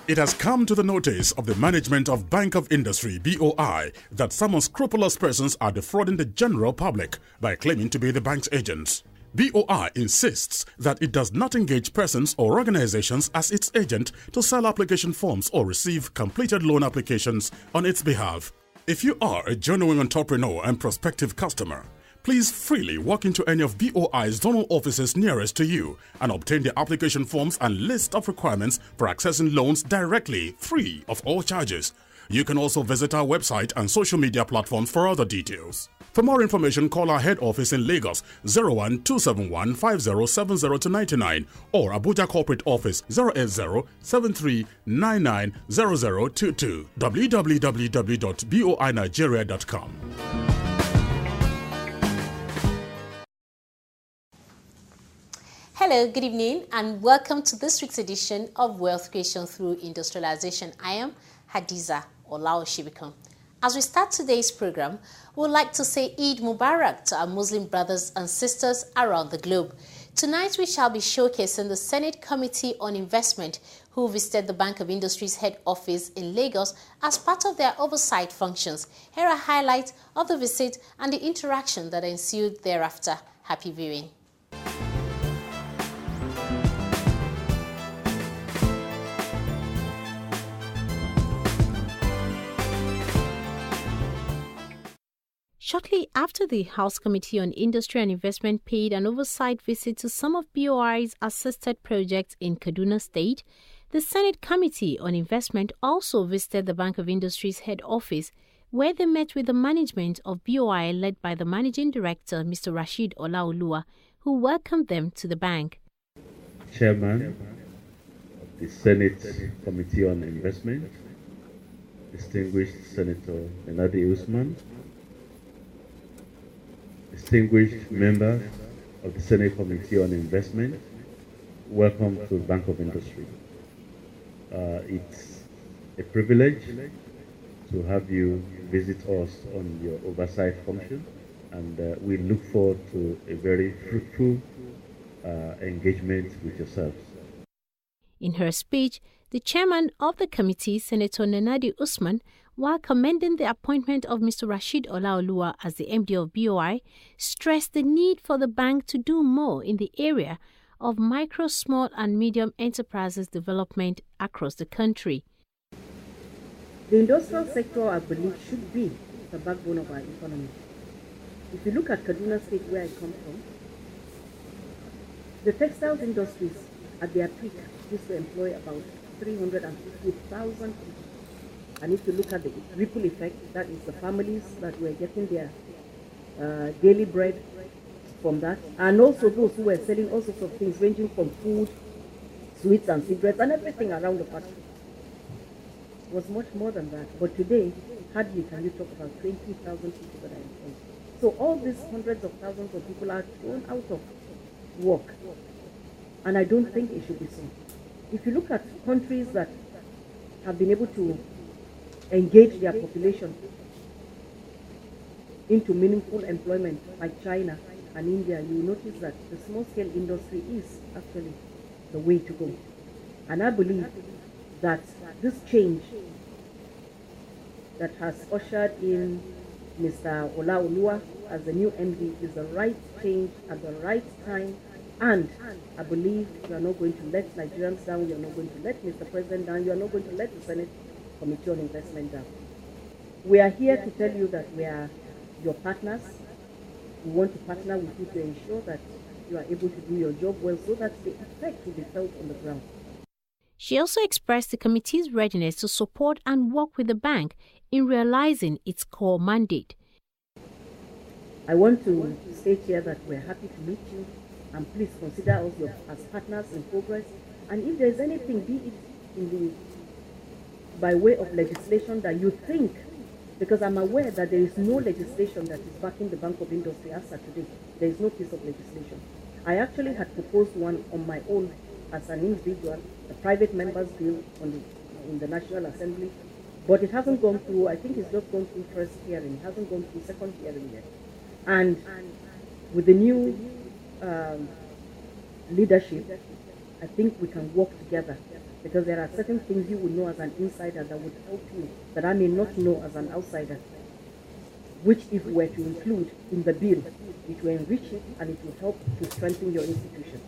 It has come to the notice of the management of Bank of Industry (BOI) that some unscrupulous persons are defrauding the general public by claiming to be the bank's agents. BOI insists that it does not engage persons or organizations as its agent to sell application forms or receive completed loan applications on its behalf. If you are a genuine entrepreneur and prospective customer, please freely walk into any of BOI's zonal offices nearest to you and obtain the application forms and list of requirements for accessing loans directly, free of all charges. You can also visit our website and social media platforms for other details. For more information, call our head office in Lagos 01271 5070-99 or Abuja Corporate Office 080-7399-0022 www.boinigeria.com. Hello, good evening, and welcome to this week's edition of Wealth Creation Through Industrialization. I am Hadiza Olaoshibikon. As we start today's program, we would like to say Eid Mubarak to our Muslim brothers and sisters around the globe. Tonight, we shall be showcasing the Senate Committee on Investment, who visited the Bank of Industry's head office in Lagos as part of their oversight functions. Here are highlights of the visit and the interaction that ensued thereafter. Happy viewing. Shortly after the House Committee on Industry and Investment paid an oversight visit to some of BOI's assisted projects in Kaduna State, the Senate Committee on Investment also visited the Bank of Industry's head office, where they met with the management of BOI led by the Managing Director, Mr. Rashid Olaoluwa, who welcomed them to the bank. Chairman of the Senate Committee on Investment, distinguished Senator Nenadi Usman, distinguished members of the Senate Committee on Investment, welcome to Bank of Industry. It's a privilege to have you visit us on your oversight function, and we look forward to a very fruitful engagement with yourselves. In her speech, the chairman of the committee, Senator Nenadi Usman, while commending the appointment of Mr. Rashid Olaoluwa as the MD of BOI, stressed the need for the bank to do more in the area of micro, small and medium enterprises development across the country. The industrial sector, I believe, should be the backbone of our economy. If you look at Kaduna State, where I come from, the textiles industries at their peak used to employ about 350,000 people. And if you look at the ripple effect, that is the families that were getting their daily bread from that, and also those who were selling all sorts of things ranging from food, sweets and cigarettes and everything around the factory. It was much more than that. But today, hardly can you talk about 20,000 people that are employed. So all these hundreds of thousands of people are thrown out of work. And I don't think it should be so. If you look at countries that have been able to engage their population into meaningful employment, like China and India, you notice that the small-scale industry is actually the way to go. And I believe that this change that has ushered in Mr. Olaoluwa as the new MD is the right change at the right time. And I believe you are not going to let Nigerians down, you are not going to let Mr. President down, you are not going to let the Senate Committee on Investment down. We are here to tell you that we are your partners. We want to partner with you to ensure that you are able to do your job well so that the effect will be felt on the ground. She also expressed the committee's readiness to support and work with the bank in realizing its core mandate. I want to state here that we're happy to meet you, and please consider us as partners in progress. And if there's anything, be it by way of legislation that you think, because I'm aware that there is no legislation that is backing the Bank of Industry as of today. There is no piece of legislation. I actually had proposed one on my own as an individual, a private member's bill in the National Assembly, but it hasn't gone through. I think it's just gone through first hearing. It hasn't gone through second hearing yet. And with the new leadership, I think we can work together because there are certain things you would know as an insider that would help you, that I may not know as an outsider, which if we were to include in the bill, it will enrich it and it will help to strengthen your institution.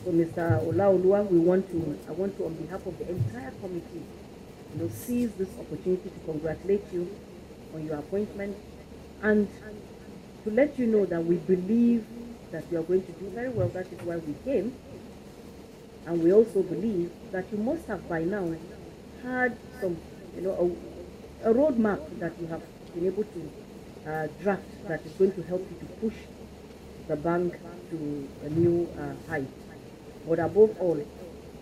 So Mr. Olaoluwa, I want to, on behalf of the entire committee, seize this opportunity to congratulate you on your appointment and to let you know that we believe that you are going to do very well. That is why we came. And we also believe that you must have by now had some, a roadmap that you have been able to draft that is going to help you to push the bank to a new height. But above all,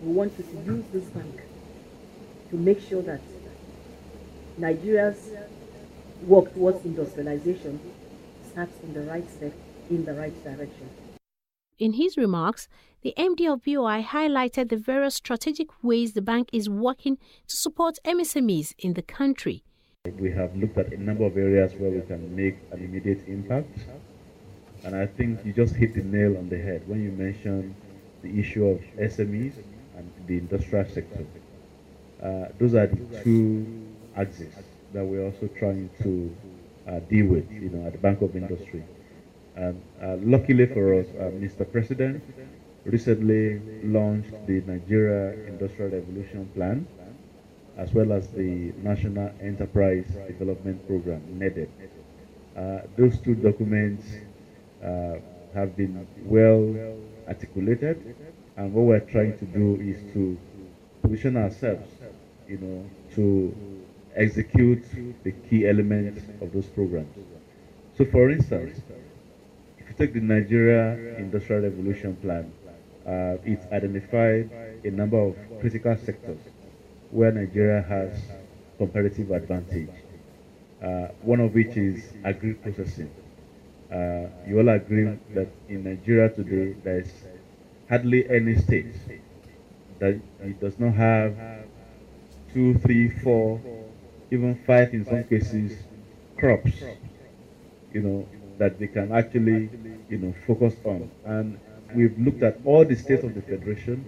we want you to use this bank to make sure that Nigeria's work towards industrialization starts in the right step, in the right direction. In his remarks, the MD of BOI highlighted the various strategic ways the bank is working to support MSMEs in the country. We have looked at a number of areas where we can make an immediate impact. And I think you just hit the nail on the head when you mentioned the issue of SMEs and the industrial sector. Those are the two axes that we're also trying to deal with, at the Bank of Industry. Luckily for us, Mr. President recently launched the Nigeria Industrial Revolution Plan, as well as the National Enterprise Development Program, NEDEP. Those two documents have been well articulated, and what we're trying to do is to position ourselves, to execute the key elements of those programs. So for instance, if you take the Nigeria Industrial Revolution Plan, it's identified a number of critical sectors where Nigeria has comparative advantage, one of which is agri-processing. You all agree that in Nigeria today, there is hardly any state that it does not have 2, 3, 4, even 5 in some cases, crops, that they can actually, focus on. And we've looked at all the states of the Federation.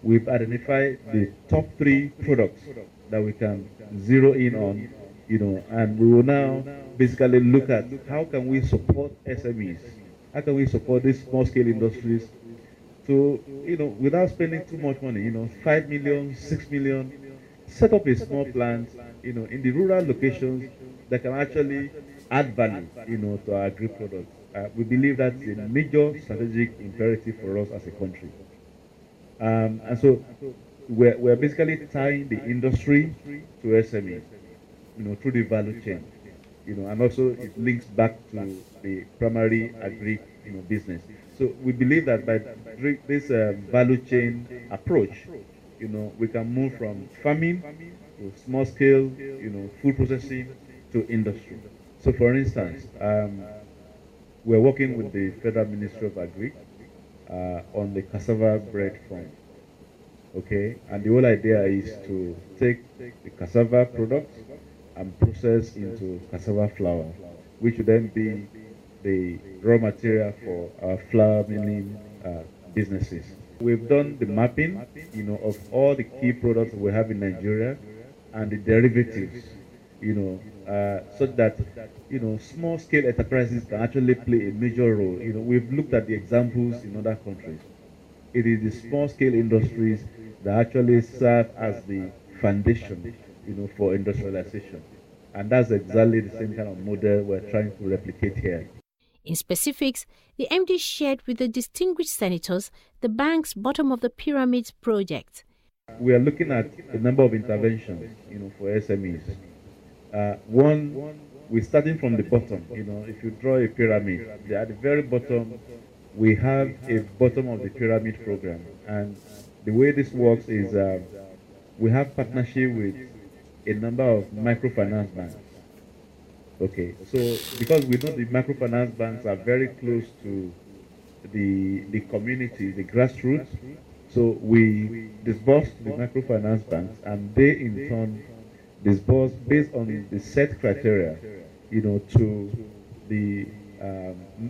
We've identified the top 3 products that we can zero in on, and we will now basically look at how can we support SMEs, how can we support these small-scale industries to, without spending too much money, 5 million, 6 million, set up a small plant, in the rural locations that can actually add value, to our agri products. We believe that's a major strategic imperative for us as a country. And so we're basically tying the industry to SMEs, through the value chain, and also it links back to the primary agri, business. So we believe that by this value chain approach, we can move from farming to small scale, food processing to industry. So for instance, we're working with the Federal Ministry of Agri on the cassava bread fund. Okay, and the whole idea is to take the cassava products and process into cassava flour, which would then be the raw material for our flour milling businesses. We've done the mapping, of all the key products we have in Nigeria and the derivatives, so that, small-scale enterprises can actually play a major role. We've looked at the examples in other countries. It is the small-scale industries that actually serve as the foundation, for industrialization. And that's exactly the same kind of model we're trying to replicate here. In specifics, the MD shared with the distinguished senators the bank's bottom-of-the-pyramid project. We are looking at a number of interventions, for SMEs. One, we're starting from the bottom. If you draw a pyramid, at the very bottom, we have a bottom-of-the-pyramid program. And the way this works is we have partnership with a number of microfinance banks. Okay, so because we know the microfinance banks are very close to the community, the grassroots, so we disburse to the microfinance banks, and they in turn disburse based on the set criteria, to the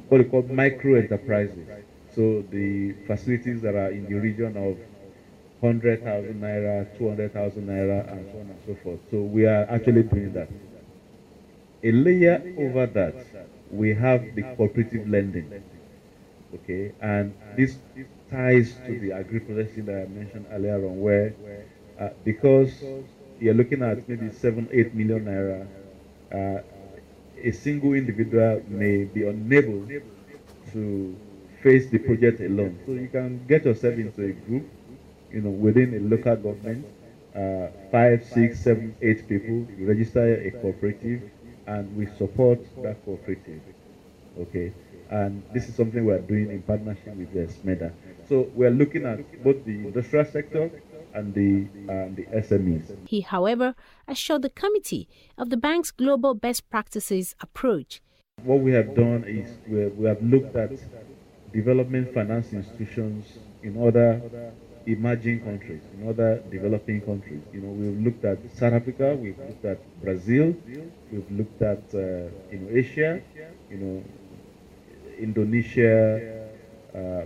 what we call micro enterprises. So the facilities that are in the region of 100,000 naira, 200,000 naira, and so on and so forth. So we are actually doing that. A layer over that, we have the cooperative lending. Okay, and this ties to the agri-processing that I mentioned earlier on, where because you're looking at maybe 7-8 million naira, a single individual may be unable to face the project alone. So you can get yourself into a group, within a local government, 5, 6, 7, 8 people. You register a cooperative, and we support that cooperative. Okay, and this is something we are doing in partnership with SMEDA. So we are looking at both the industrial sector and the SMEs. He, however, assured the committee of the bank's global best practices approach. What we have done is we have looked at development finance institutions in other emerging countries, in other developing countries. We've looked at South Africa, we've looked at Brazil, we've looked at Asia, Indonesia,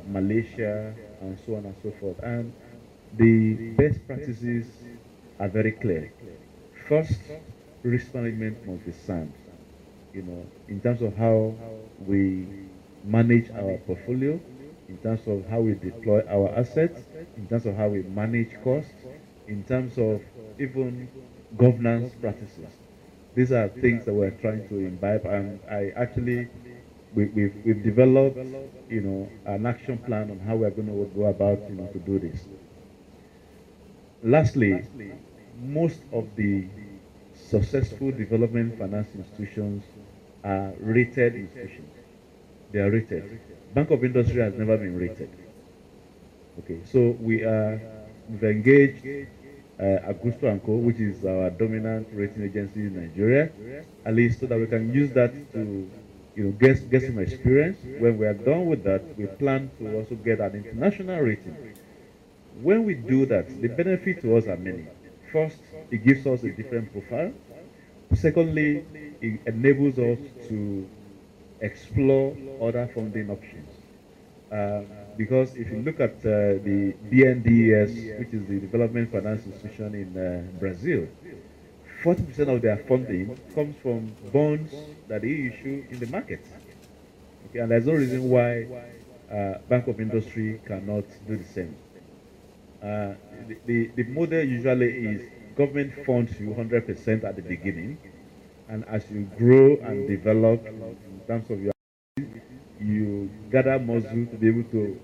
Malaysia, and so on and so forth. And the best practices are very clear. First, risk management must be sound, in terms of how we manage our portfolio, in terms of how we deploy our assets, in terms of how we manage costs, in terms of even governance practices. These are things that we're trying to imbibe, and we've developed, an action plan on how we're going to go about, to do this. Lastly, most of the successful development finance institutions are rated institutions. They are rated. Bank of Industry has never been rated. Okay, so we've engaged Agusto & Co., which is our dominant rating agency in Nigeria, at least so that we can use that to, get some experience. When we are done with that, we plan to also get an international rating. When we do that, the benefits to us are many. First, it gives us a different profile. Secondly, it enables us to explore other funding options. Because if you look at the BNDES, which is the Development Finance Institution in Brazil, 40% of their funding comes from bonds that they issue in the market. Okay, and there's no reason why Bank of Industry cannot do the same. The model usually is government funds you 100% at the beginning, and as you grow and develop in terms of your activity, you gather muscle to be able to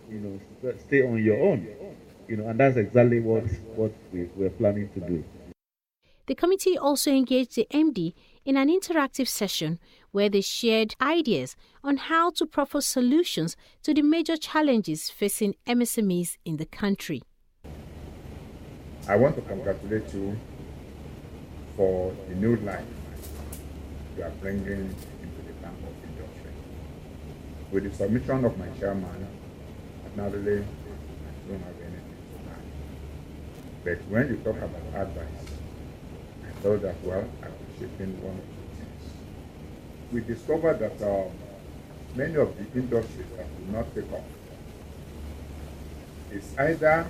stay on your own, and that's exactly what we're planning to do. The committee also engaged the MD in an interactive session where they shared ideas on how to propose solutions to the major challenges facing MSMEs in the country. I want to congratulate you for the new life you are bringing into the Bank of Industry. With the submission of my chairman, ordinarily I don't have anything to add. But when you talk about advice, I thought that, well, I was shaping one of the things. We discovered that many of the industries that do not take off, it's either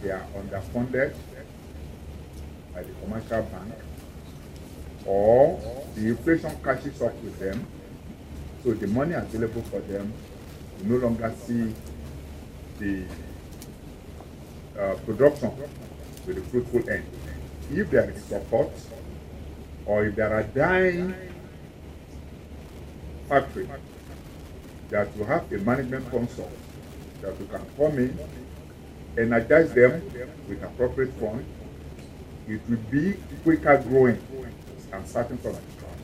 they are underfunded by the commercial bank, or the inflation catches up with them, so the money available for them, you no longer see the production with the fruitful end. If there is support, or if there are dying factories, that you have a management consult that you can come in, energize them with appropriate funds, it will be quicker growing and starting from the ground.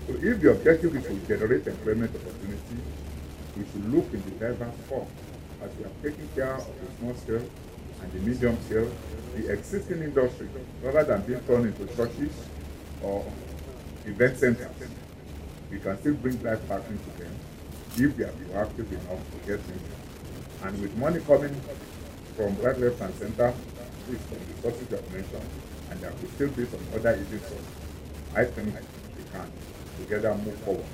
So if the objective is to generate employment opportunity, we should look in the diverse form as we are taking care of the small scale and the medium scale, the existing industry, rather than being turned into churches or event centers. We can still bring life back into them if we are proactive enough to get things done. And with money coming from right, left, and center, this from the sources you have mentioned, and there will still be some other easy sources. I think we can together move forward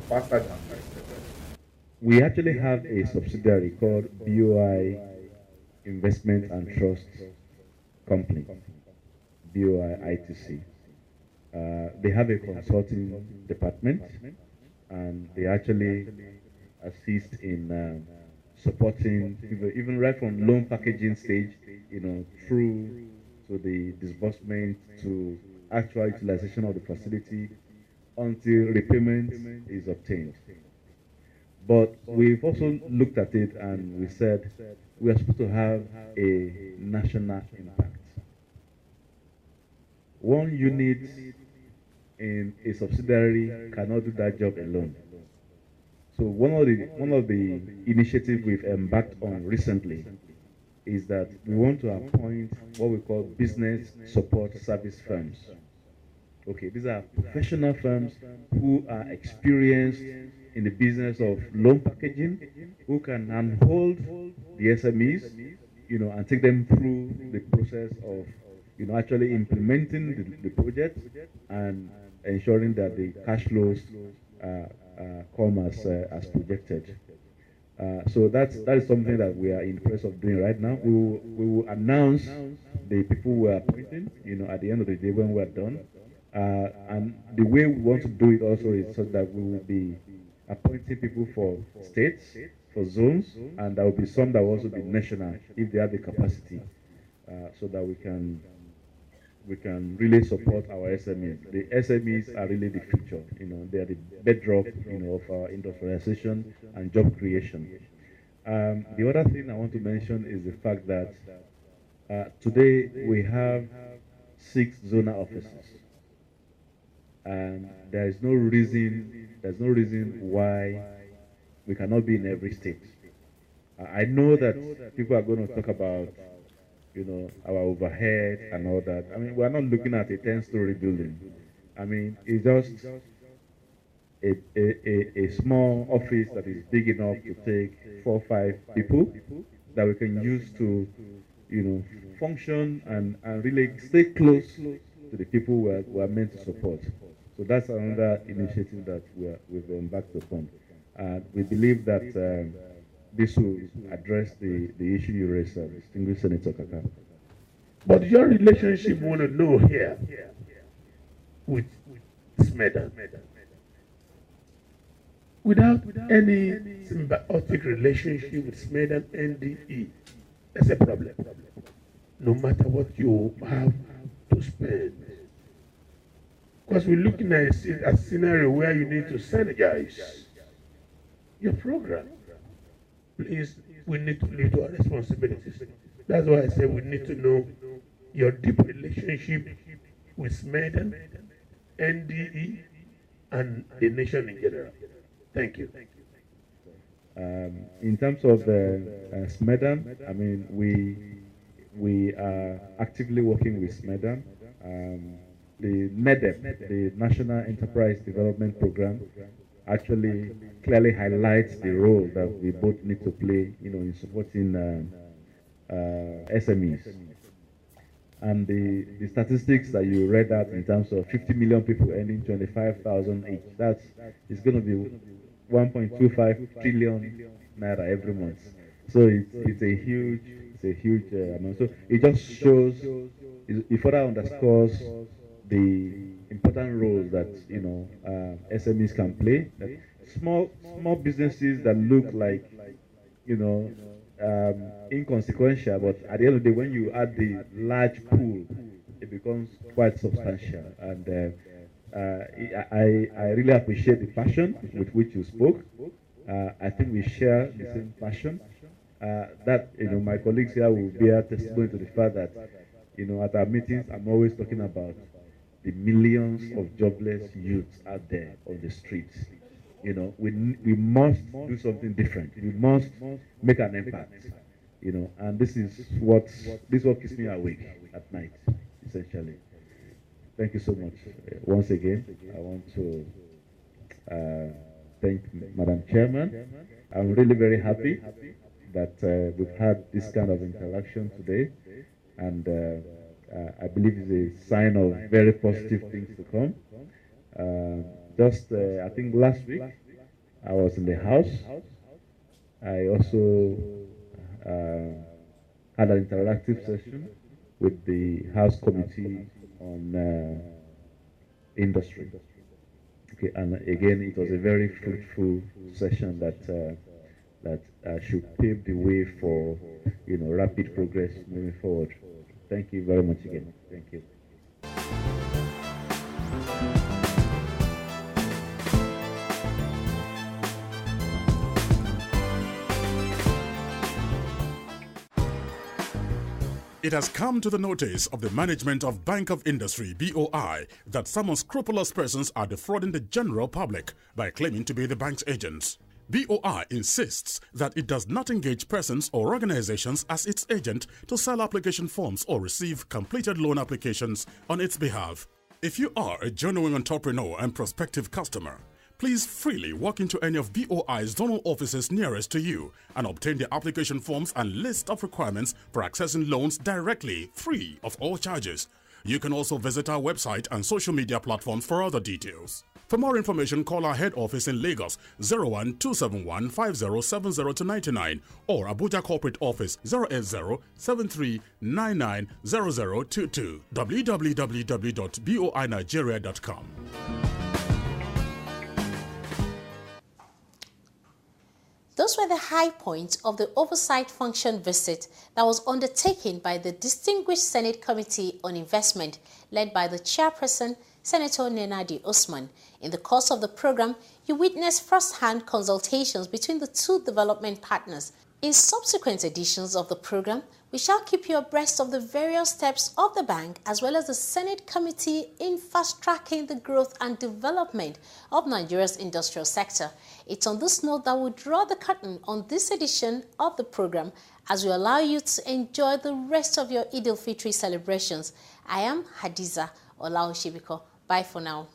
faster than we expected. We actually have a subsidiary called BOI Investment and Trust company, BOI ITC. They have a consulting department, and they actually assist in supporting people, even right from loan packaging stage, through to the disbursement to actual utilization of the facility until repayment is obtained. But we've also looked at it and we said we are supposed to have a national impact. One unit in a subsidiary cannot do that job alone. So one of the initiatives we've embarked on recently is that we want to appoint what we call business support service firms. Okay, these are professional firms who are experienced in the business of loan packaging, who can handhold the SMEs, and take them through the process of, actually implementing the project and ensuring that the cash flows come as projected. So that is something that we are in the process of doing right now. We will announce the people we are appointing, at the end of the day when we are done. And the way we want to do it also is so that we will be appointing people for states, for zones, and there will be some that will also be national if they have the capacity, so that we can really support our SMEs. The SMEs are really the future. They are the bedrock, of our industrialization and job creation. The other thing I want to mention is the fact that today we have 6 zonal offices, and there's no reason why we cannot be in every state. I know that people are going to talk about our overhead and all that. I mean, we're not looking at a 10-story building. I mean, it's just a small office that is big enough to take 4 or 5 people that we can use to, function and really stay close to the people we are meant to support. So that's another initiative that we've embarked upon. We believe that this will address the issue you raised, distinguished Senator Kaka. But your relationship, we want to know here with SMEDA. Without any symbiotic relationship with SMEDA and NDE, that's a problem. No matter what you have to spend. Because we're looking at a scenario where you need to synergize your program. Please, we need to live to our responsibilities. That's why I say we need to know your deep relationship with SMEDA, NDE, and the nation in general. Thank you. In terms of SMEDA, I mean, we are actively working with SMEDA. The NEDEP, the National Enterprise Development Program, actually clearly highlights the role that we both need to play, in supporting SMEs. And the statistics that you read out in terms of 50 million people earning 25,000 each, it's going to be 1.25 trillion naira every month. So it's a huge amount. So it just shows, it further underscores the important roles that SMEs can play. That small businesses that look like inconsequential, but at the end of the day, when you add the large pool, it becomes quite substantial. And I really appreciate the passion with which you spoke. I think we share the same passion. That my colleagues here will bear testimony to the fact that at our meetings, I'm always talking about the millions of jobless youths out there on the streets. We must do something different. We must make an impact. And this is what keeps me awake at night, essentially. Thank you so much. Once again, I want to thank Madam Chairman. I'm really very happy that we've had this kind of interaction today, and I believe it's a sign of very positive things to come. I think last week, I was in the House. I also had an interactive session with the House Committee on Industry. Okay, and again, it was a very fruitful session that should pave the way for rapid progress moving forward. Thank you very much again. Thank you. It has come to the notice of the management of Bank of Industry, BOI, that some unscrupulous persons are defrauding the general public by claiming to be the bank's agents. BOI insists that it does not engage persons or organizations as its agent to sell application forms or receive completed loan applications on its behalf. If you are a genuine entrepreneur and prospective customer, please freely walk into any of BOI's zonal offices nearest to you and obtain the application forms and list of requirements for accessing loans directly, free of all charges. You can also visit our website and social media platforms for other details. For more information, call our head office in Lagos 01271 5070-99 or Abuja Corporate Office 080-7399-0022 www.boinigeria.com. Those were the high points of the oversight function visit that was undertaken by the Distinguished Senate Committee on Investment, led by the chairperson, Senator Nenadi Usman. In the course of the program, you witnessed first-hand consultations between the two development partners. In subsequent editions of the program, we shall keep you abreast of the various steps of the bank as well as the Senate Committee in fast-tracking the growth and development of Nigeria's industrial sector. It's on this note that we'll draw the curtain on this edition of the program as we allow you to enjoy the rest of your Eid al-Fitr celebrations. I am Hadiza Olaoshibiko. Bye for now.